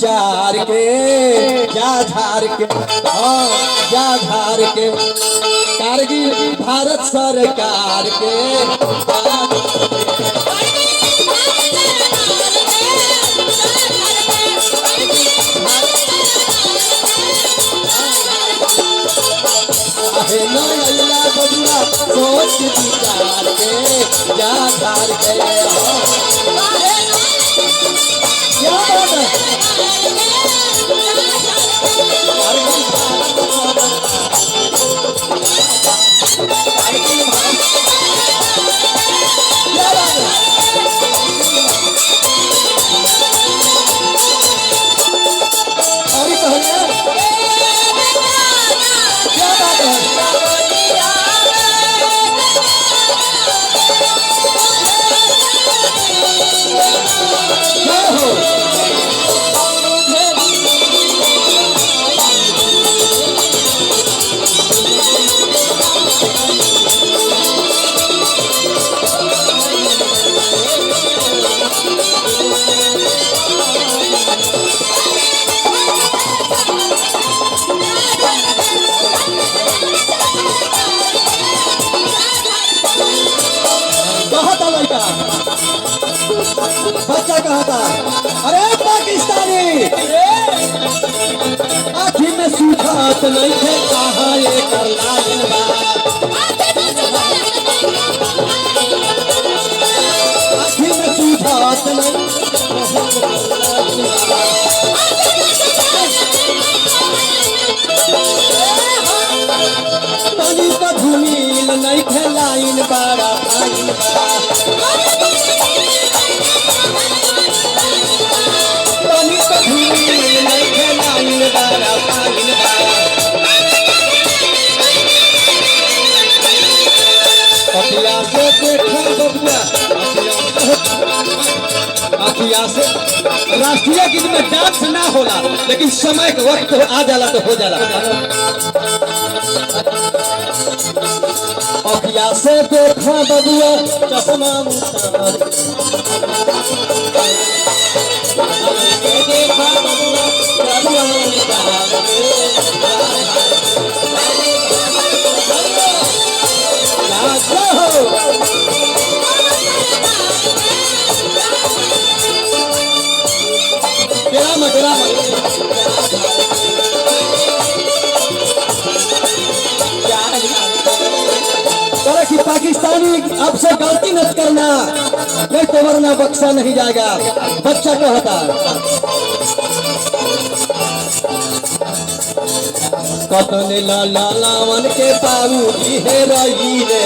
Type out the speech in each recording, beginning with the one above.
विचार के जा झार के, हाँ जा झार के, कारगिल भारत सरकार के नैला बबुआ सोच विचार के जा झार के। क्या बात है? बच्चा कहा था, अरे पाकिस्तानी आँखी में सूखात नहीं थे कहाँ ये कर लाइन बा, आँखी में सूखात नहीं पानी का धुनील नहीं थे लाइन बड़ा लाइन बा, अखिया से राष्ट्रीय गीत में डांस ना होला, लेकिन समय के वक्त आ जाला तो हो जाला। अखिया से देखा बबुआ चश्मा उतार, देखा बबुआ चश्मा उतार, कि पाकिस्तानी आपसे गलती मत करना, नहीं तो वरना बख्शा नहीं जाएगा। बच्चा कहता कतने लाला लावन के बाबू जी है रही रे,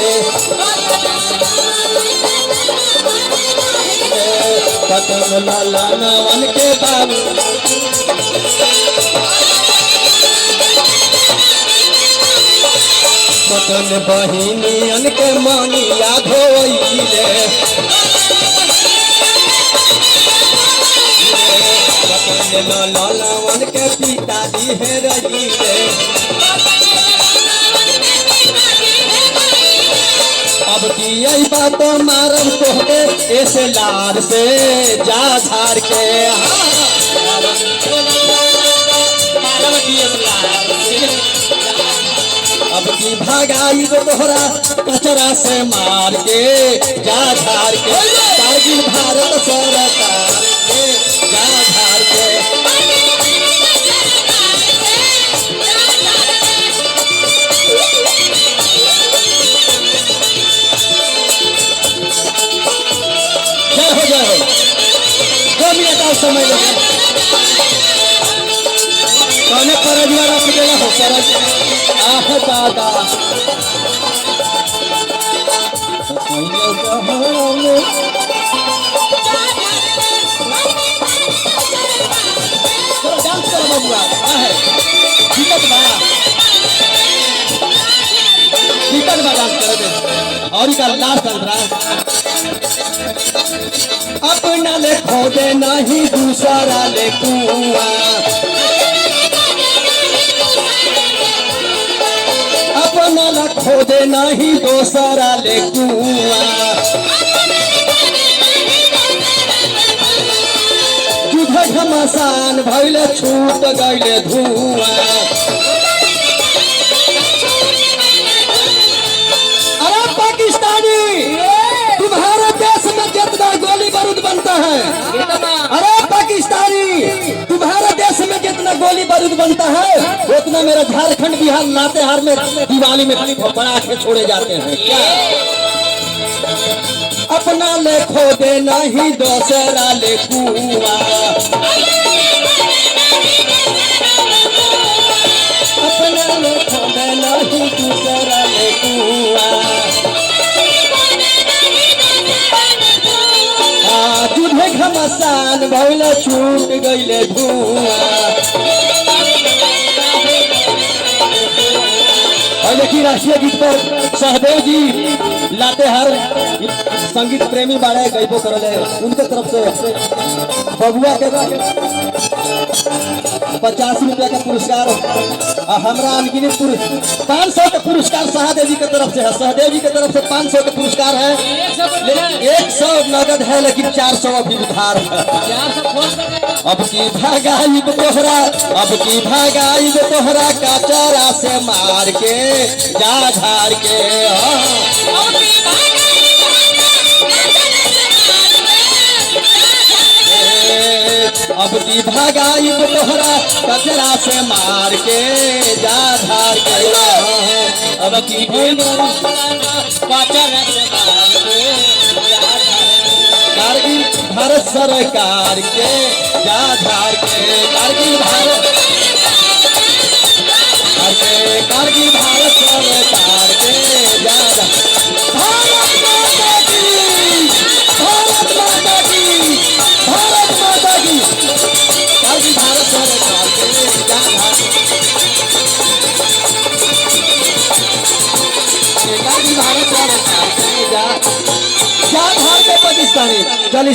कतने लाला लावन के बाबू कतन बहिनियन के मनिया धोइले, कतन लालावन के पिताजी है रहीले। अब की यही बात मारब तोहके ऐसे लार से जा झार के, अब की भगाई तो तोहरा कचरा से मार के जा झार के, कारगिल भारत सरकार के जा झार के। जय हो जय हो, 2 मिनट और समय लगे। कौने पर रख देना हो पर आह दादा डांस करो बबुआ, टिकट बा डांस कर दे और का लास्ट अंतरा अपना ले खोदे नहीं दूसरा ले कुआं, अपना ला खोदे नहीं दूसरा ले कुआं, घमासान भइले छूट गइले धुआं। अरे पाकिस्तानी, तुम्हारे देश में कितना गोली बारूद बनता है? अरे पाकिस्तानी, तुम्हारे देश में कितना गोली बारूद बनता है उतना मेरा झारखंड बिहार लातेहार में दिवाली में बना के छोड़े जाते हैं। क्या अपना ले खोदे नहीं दूसरा ले कुआं, अपना ले खोदे नहीं दूसरा ले कुआं। जुधे घमासान भइले छूट गइले धुआं। और देखिए राष्ट्रीय गीत पर सहदेव जी लातेहार संगीत प्रेमी बाड़े गईबो करले, उनके तरफ से बबुआ के 50 रुपया का पुरस्कार और हमरा अनगिनत 500 का पुरस्कार सहदेव जी की तरफ से है। सहदेव जी की तरफ से 500 का पुरस्कार है, 100 नगद है लेकिन 400 अभी उधार है। अब की भागाई तोहरा, अब की भागाई तोहरा कचरा से मार के जा झार के। अब की भागाई तोहरा कचरा से मार के जा धार के। अब की कचरा से मार के कारगिल भारत सरकार के जा धार के। कारगिल भारत, कारगिल भारत सरकार के जा भारत माता की, भारत माता की, भारत माता की। कारगिल भारत सरकार के जा कारगिल भारत सरकार के जा धार के पाकिस्तानी चल।